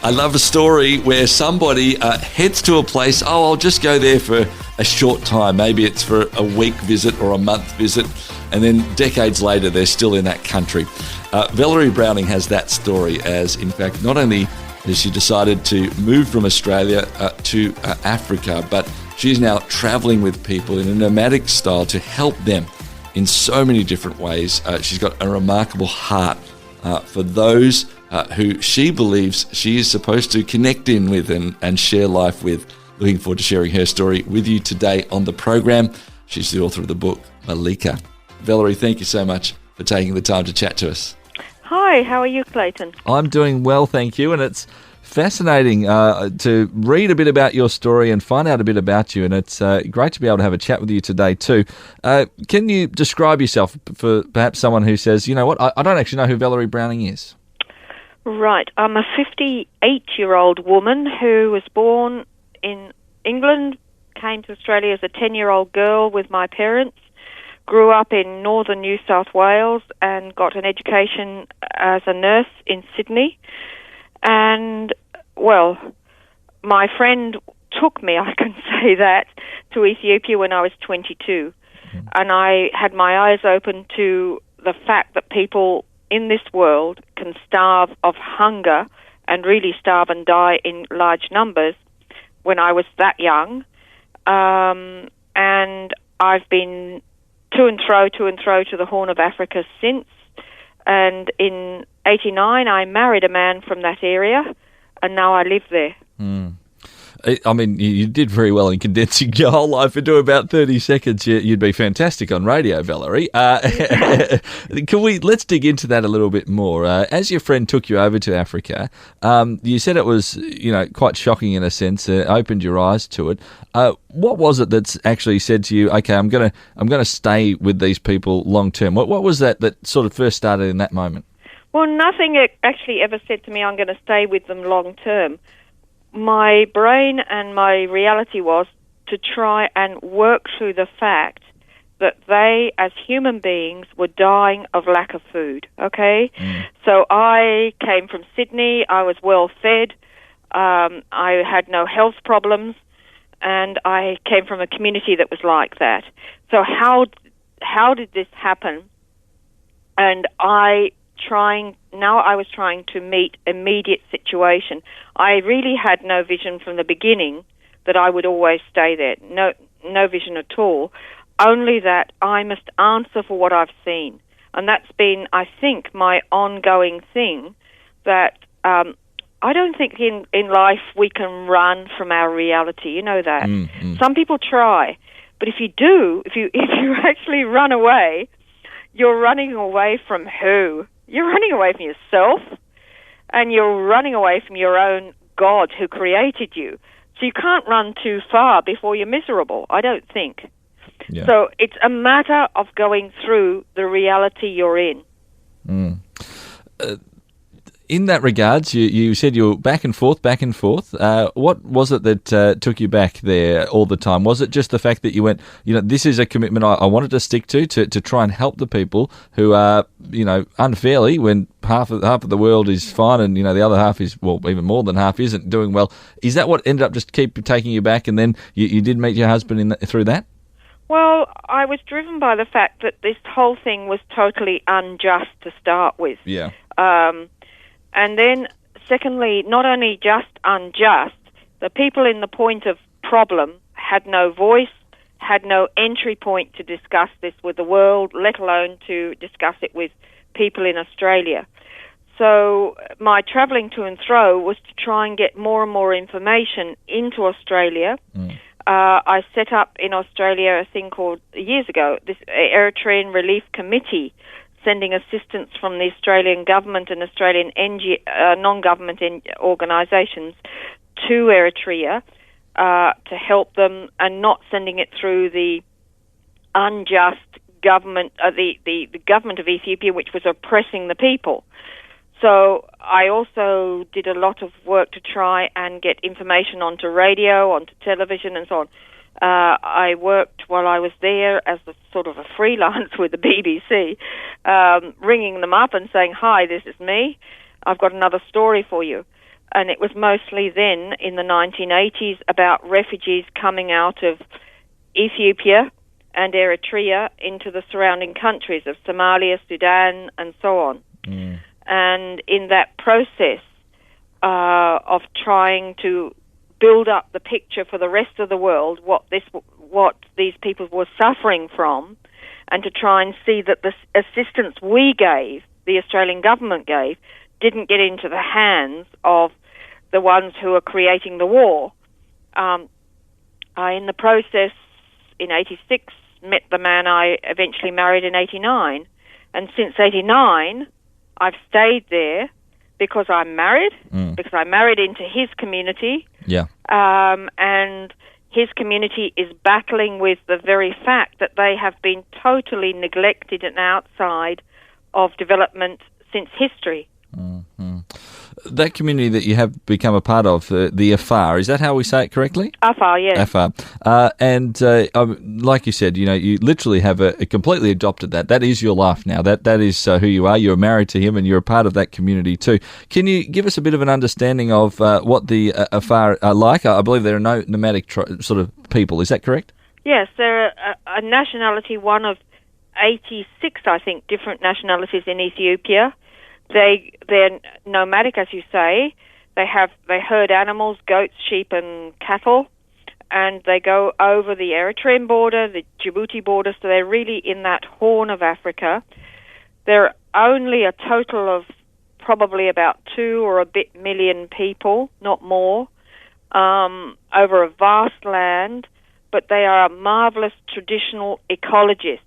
I love a story where somebody heads to a place, I'll just go there for a short time. Maybe it's for a week visit or a month visit, and then decades later they're still in that country. Valerie Browning has that story, as in fact not only has she decided to move from Australia to Africa, but she's now travelling with people in a nomadic style to help them in so many different ways. She's got a remarkable heart for those who she believes she is supposed to connect in with and share life with. Looking forward to sharing her story with you today on the program. She's the author of the book, Maalika. Valerie, thank you so much for taking the time to chat to us. Hi, how are you, Clayton? I'm doing well, thank you, and it's fascinating to read a bit about your story and find out a bit about you, and it's great to be able to have a chat with you today too. Can you describe yourself for perhaps someone who says, you know what, I don't actually know who Valerie Browning is? Right, I'm a 58-year-old woman who was born in England, came to Australia as a 10-year-old girl with my parents, grew up in northern New South Wales and got an education as a nurse in Sydney. And, well, my friend took me, I can say that, to Ethiopia when I was 22. And I had my eyes open to the fact that people in this world can starve of hunger and really starve and die in large numbers when I was that young. And I've been to and fro to the Horn of Africa since. And in 89, I married a man from that area, and now I live there. I mean, you did very well in condensing your whole life into about 30 seconds. You'd be fantastic on radio, Valerie. Let's dig into that a little bit more. As your friend took you over to Africa, you said it was, quite shocking in a sense. Opened your eyes to it. What was it that's actually said to you, okay, I'm gonna stay with these people long term? What was that sort of first started in that moment? Well, nothing actually ever said to me, I'm going to stay with them long term. My brain and my reality was to try and work through the fact that they, as human beings, were dying of lack of food, okay? So I came from Sydney, I was well fed, I had no health problems, and I came from a community that was like that. So how did this happen? And I was trying to meet immediate situation. I really had no vision from the beginning that I would always stay there. No vision at all. Only that I must answer for what I've seen. And that's been, I think, my ongoing thing, that I don't think in life we can run from our reality. You know that. Some people try. But if you actually run away, you're running away from who? You're running away from yourself, and you're running away from your own God who created you. So you can't run too far before you're miserable, I don't think. Yeah. So it's a matter of going through the reality you're in. In that regards, you said you were back and forth. What was it that took you back there all the time? Was it just the fact that you went, this is a commitment I wanted to stick to try and help the people who are, unfairly, when half of the world is fine and, the other half is, well, even more than half isn't doing well. Is that what ended up just keep taking you back, and then you did meet your husband through that? Well, I was driven by the fact that this whole thing was totally unjust to start with. Yeah. And then, secondly, not only just unjust, the people in the point of problem had no voice, had no entry point to discuss this with the world, let alone to discuss it with people in Australia. So my travelling to and fro was to try and get more and more information into Australia. I set up in Australia a thing called, years ago, this Eritrean Relief Committee, sending assistance from the Australian government and Australian non-government organisations to Eritrea to help them, and not sending it through the unjust government, the government of Ethiopia, which was oppressing the people. So I also did a lot of work to try and get information onto radio, onto television, and so on. I worked while I was there as a sort of a freelance with the BBC, ringing them up and saying, hi, this is me. I've got another story for you. and it was mostly then, in the 1980s, about refugees coming out of Ethiopia and Eritrea into the surrounding countries of Somalia, Sudan, and so on. And in that process of trying to build up the picture for the rest of the world, what these people were suffering from, and to try and see that the assistance we gave, the Australian government gave, didn't get into the hands of the ones who are creating the war. I, in the process, in 86, met the man I eventually married in 89. And since 89, I've stayed there because I'm married, because I married into his community. Yeah. And his community is battling with the very fact that they have been totally neglected and outside of development since history. That community that you have become a part of, the Afar, is that how we say it correctly? Afar, yes. Afar. Like you said, you literally have completely adopted that. That is your life now. That is who you are. You're married to him and you're a part of that community too. Can you give us a bit of an understanding of what the Afar are like? I believe there are no nomadic sort of people. Is that correct? Yes, they're a nationality, one of 86, I think, different nationalities in Ethiopia. They're nomadic, as you say. They herd animals, goats, sheep, and cattle, and they go over the Eritrean border, the Djibouti border. So they're really in that horn of Africa. There are only a total of probably about 2 or a bit million people, not more, over a vast land. But they are marvelous traditional ecologists,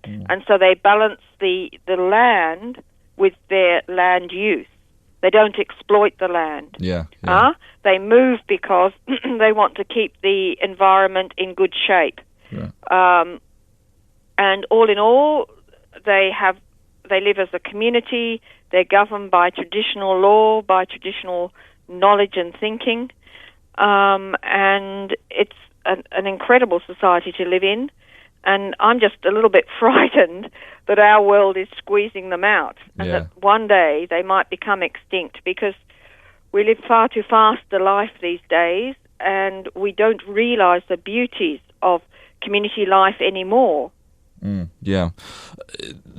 and so they balance the land with their land use. They don't exploit the land. Yeah. They move because they want to keep the environment in good shape. Yeah. And all in all, they live as a community. They're governed by traditional law, by traditional knowledge and thinking, and it's an incredible society to live in. And I'm just a little bit frightened that our world is squeezing them out, and that one day they might become extinct, because we live far too fast a life these days, and we don't realize the beauties of community life anymore. Yeah.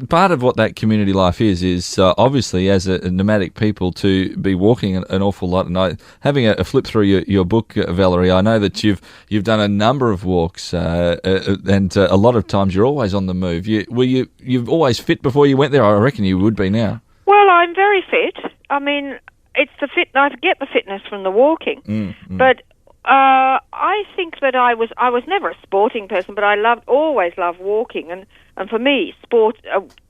Part of what that community life is obviously, as a nomadic people, to be walking an awful lot. And having a flip through your book, Valerie, I know that you've done a number of walks, and a lot of times you're always on the move. You've always fit before you went there? I reckon you would be now. Well, I'm very fit. I mean, it's I get the fitness from the walking, but I think that I was never a sporting person, but I always loved walking, and for me,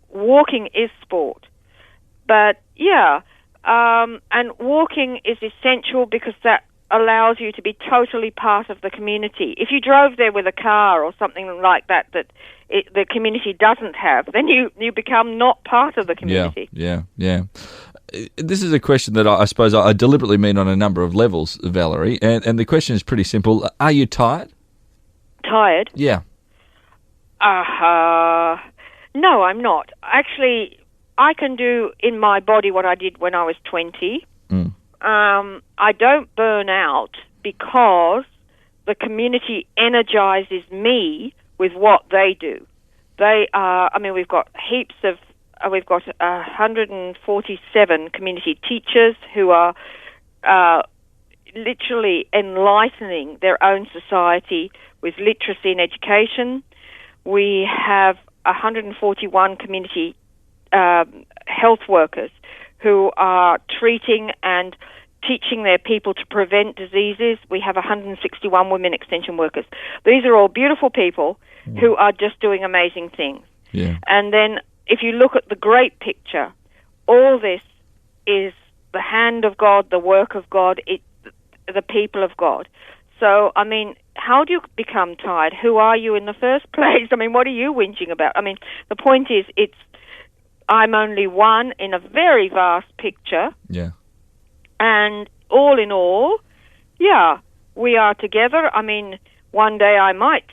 walking is sport. But and walking is essential because that allows you to be totally part of the community. If you drove there with a car or something like that the community doesn't have, then you become not part of the community. Yeah. This is a question that I suppose I deliberately mean on a number of levels, Valerie, and the question is pretty simple. Are you tired? Tired? Yeah. No, I'm not. Actually, I can do in my body what I did when I was 20. I don't burn out because the community energizes me with what they do. They are, we've got heaps of we've got 147 community teachers who are literally enlightening their own society with literacy and education. We have 141 community health workers who are treating and teaching their people to prevent diseases. We have 161 women extension workers. These are all beautiful people who are just doing amazing things. Yeah. And then if you look at the great picture, all this is the hand of God, the work of God, the people of God. So, how do you become tired? Who are you in the first place? What are you whinging about? The point is, I'm only one in a very vast picture. Yeah. And all in all, we are together. One day I might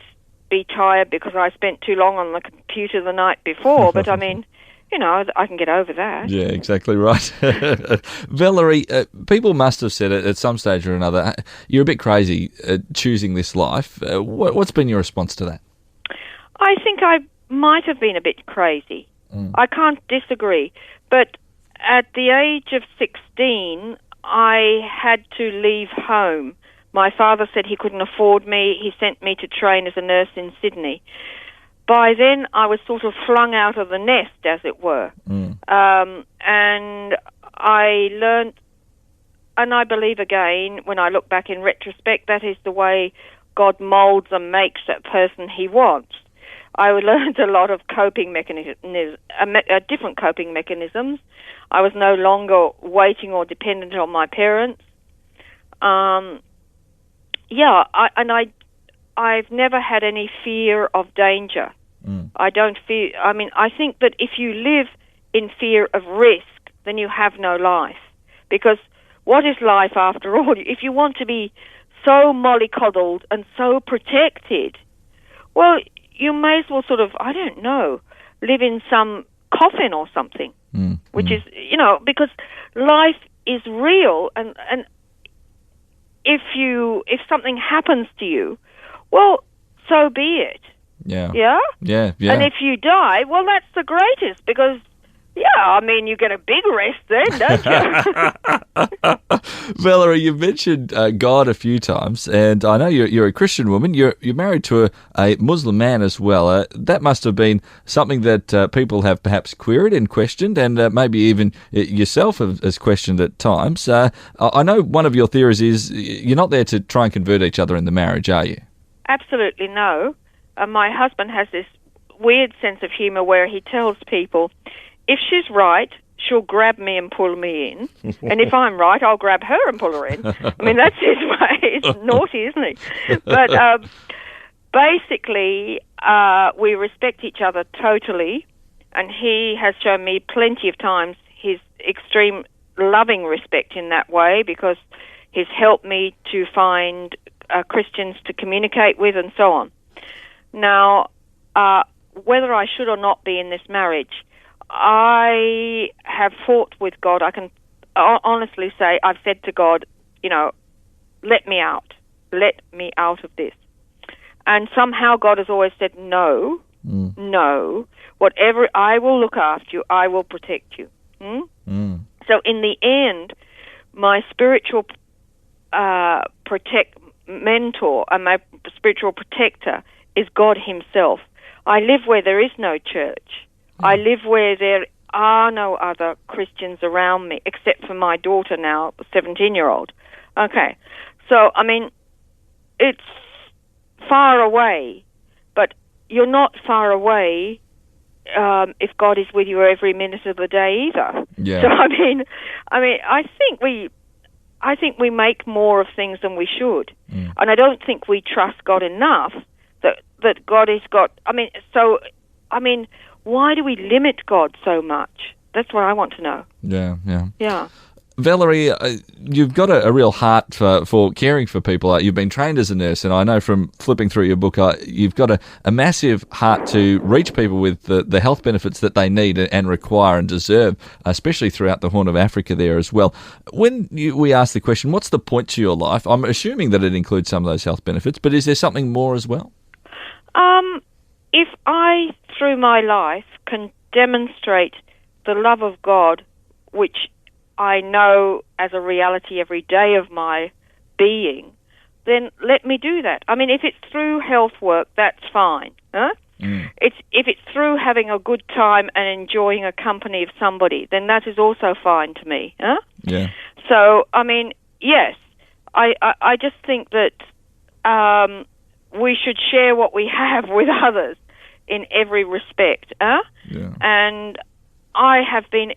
be tired because I spent too long on the computer the night before, but I can get over that. Yeah, exactly right. Valerie, people must have said it at some stage or another, you're a bit crazy choosing this life. What's been your response to that? I think I might have been a bit crazy. I can't disagree. But at the age of 16, I had to leave home. My father said he couldn't afford me. He sent me to train as a nurse in Sydney. By then, I was sort of flung out of the nest, as it were. And I learned, and I believe again, when I look back in retrospect, that is the way God molds and makes that person he wants. I learned a lot of coping mechanisms, different coping mechanisms. I was no longer waiting or dependent on my parents. I've never had any fear of danger. I don't fear. I think that if you live in fear of risk, then you have no life. Because what is life after all? If you want to be so mollycoddled and so protected, well, you may as well live in some coffin or something, which is, because life is real, and if something happens to you, well, so be it. Yeah. Yeah? Yeah. And if you die, well, that's the greatest, because, you get a big rest then, don't you? Valerie, you've mentioned God a few times, and I know you're a Christian woman. You're married to a Muslim man as well. That must have been something that people have perhaps queried and questioned, and maybe even yourself has questioned at times. I know one of your theories is you're not there to try and convert each other in the marriage, are you? Absolutely no. My husband has this weird sense of humour where he tells people, if she's right, she'll grab me and pull me in. And if I'm right, I'll grab her and pull her in. That's his way. It's naughty, isn't he? But basically, we respect each other totally. And he has shown me plenty of times his extreme loving respect in that way, because he's helped me to find Christians to communicate with and so on. Now, whether I should or not be in this marriage, I have fought with God. I can honestly say I've said to God, let me out. Let me out of this. And somehow God has always said, no, whatever, I will look after you, I will protect you. So in the end, my spiritual mentor and my spiritual protector is God himself. I live where there is no church. I live where there are no other Christians around me, except for my daughter now, the 17-year-old. Okay. So, it's far away, but you're not far away if God is with you every minute of the day either. Yeah. So, I think we make more of things than we should. And I don't think we trust God enough that God has got... why do we limit God so much? That's what I want to know. Yeah. Valerie, you've got a real heart for caring for people. You've been trained as a nurse, and I know from flipping through your book, you've got a massive heart to reach people with the health benefits that they need and require and deserve, especially throughout the Horn of Africa there as well. When we ask the question, what's the point to your life? I'm assuming that it includes some of those health benefits, but is there something more as well? If I, through my life, can demonstrate the love of God, which I know as a reality every day of my being, then let me do that. If it's through health work, that's fine. If it's through having a good time and enjoying a company of somebody, then that is also fine to me. Yeah. So, yes, I just think that we should share what we have with others in every respect. Yeah. And I have been,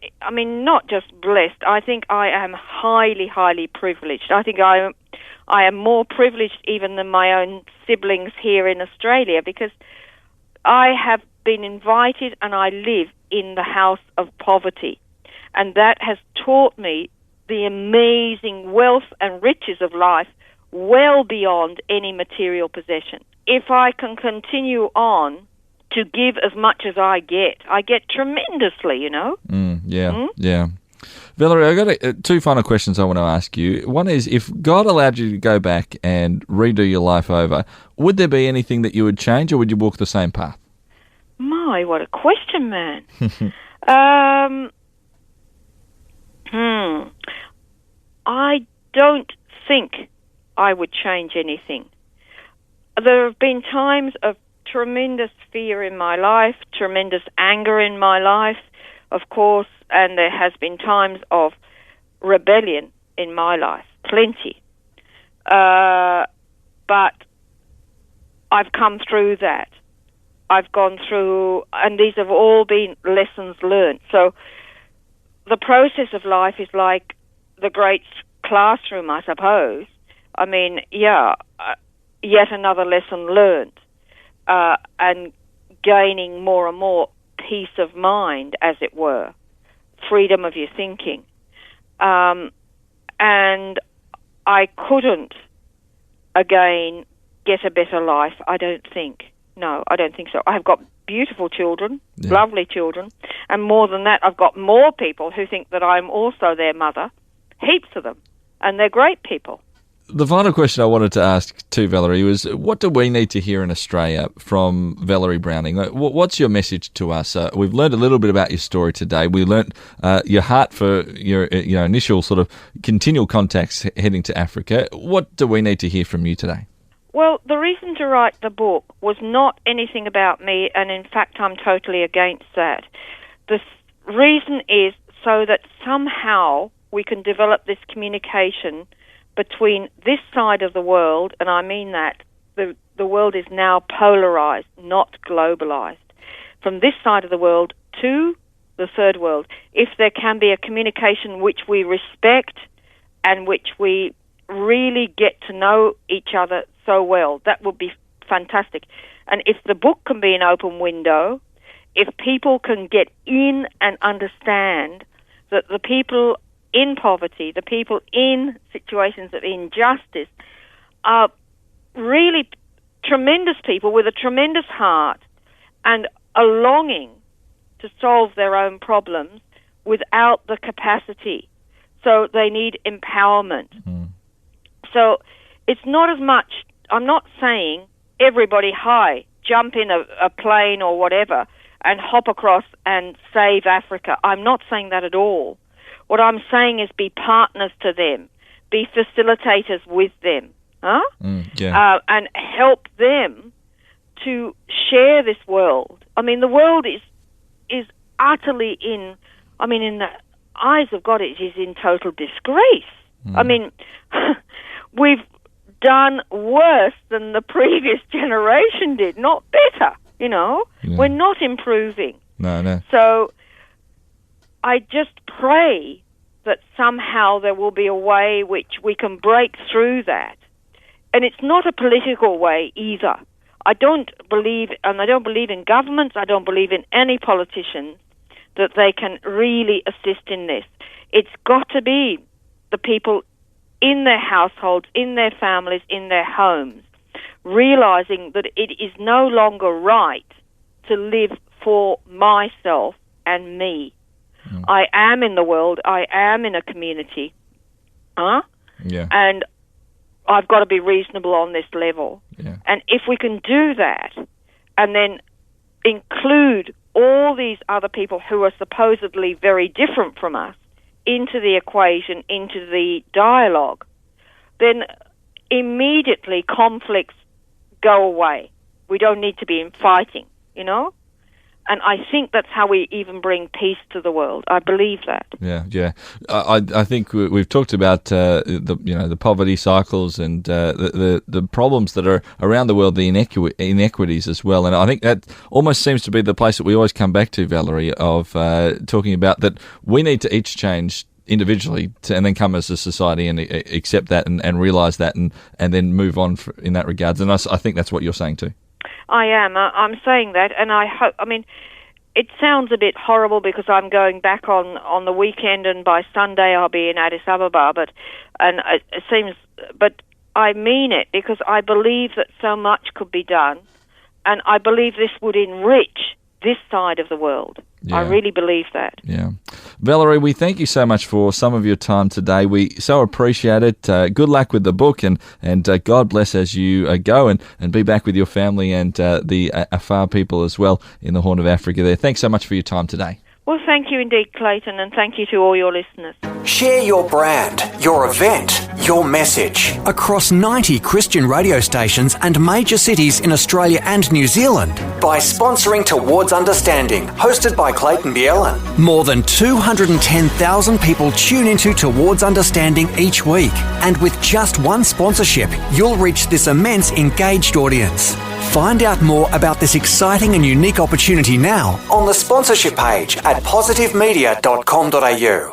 not just blessed. I think I am highly, highly privileged. I think I am more privileged even than my own siblings here in Australia, because I have been invited and I live in the house of poverty. And that has taught me the amazing wealth and riches of life well beyond any material possession. If I can continue on to give as much as I get. I get tremendously, you know. Yeah. Valerie, I've got two final questions I want to ask you. One is, if God allowed you to go back and redo your life over, would there be anything that you would change, or would you walk the same path? My, what a question, man. I don't think I would change anything. There have been times of tremendous fear in my life, tremendous anger in my life, of course, and there has been times of rebellion in my life, plenty. But I've come through that. I've gone through, and these have all been lessons learned. So the process of life is like the great classroom, I suppose. I mean, yet another lesson learned, and gaining more and more peace of mind, as it were, freedom of your thinking. And I couldn't, again, get a better life, I don't think. No, I don't think so. I've got beautiful children, lovely children, and more than that, I've got more people who think that I'm also their mother, heaps of them, and they're great people. The final question I wanted to ask to Valerie was, what do we need to hear in Australia from Valerie Browning? What's your message to us? We've learned a little bit about your story today. We learnt your heart for your initial sort of continual contacts heading to Africa. What do we need to hear from you today? Well, the reason to write the book was not anything about me, and in fact I'm totally against that. The reason is so that somehow we can develop this communication between this side of the world, and I mean that the world is now polarized, not globalized. From this side of the world to the third world, if there can be a communication which we respect and which we really get to know each other so well, that would be fantastic. And if the book can be an open window, if people can get in and understand that the people in poverty, the people in situations of injustice, are really tremendous people with a tremendous heart and a longing to solve their own problems without the capacity. So they need empowerment. So it's not as much, I'm not saying everybody, jump in a plane or whatever and hop across and save Africa. I'm not saying that at all. What I'm saying is be partners to them, be facilitators with them, and help them to share this world. I mean, the world is utterly in the eyes of God, it is in total disgrace. I mean, we've done worse than the previous generation did, not better, you know. Yeah. We're not improving. No. So I just pray that somehow there will be a way which we can break through that. And it's not a political way either. I don't believe in governments, I don't believe in any politicians that they can really assist in this. It's got to be the people in their households, in their families, in their homes, realizing that it is no longer right to live for myself and me. I am in the world, I am in a community, and I've got to be reasonable on this level. Yeah. And if we can do that and then include all these other people who are supposedly very different from us into the equation, into the dialogue, then immediately conflicts go away. We don't need to be in fighting, you know? And I think that's how we even bring peace to the world. I believe that. Yeah. I think we've talked about the poverty cycles and the problems that are around the world, the inequities as well. And I think that almost seems to be the place that we always come back to, Valerie, of talking about that we need to each change individually and then come as a society and accept that and realise that and then move on in that regards. And I think that's what you're saying too. I am. I'm saying that, and I hope. I mean, it sounds a bit horrible because I'm going back on the weekend, and by Sunday I'll be in Addis Ababa. But I mean it because I believe that so much could be done, And I believe this would enrich this side of the world. Yeah. I really believe that. Yeah. Valerie, we thank you so much for some of your time today. We so appreciate it. Good luck with the book, and God bless as you go and be back with your family and the Afar people as well in the Horn of Africa there. Thanks so much for your time today. Well, thank you indeed, Clayton, and thank you to all your listeners. Share your brand, your event, your message across 90 Christian radio stations and major cities in Australia and New Zealand by sponsoring Towards Understanding, hosted by Clayton Bielan. More than 210,000 people tune into Towards Understanding each week, and with just one sponsorship, you'll reach this immense engaged audience. Find out more about this exciting and unique opportunity now on the sponsorship page at positivemedia.com.au.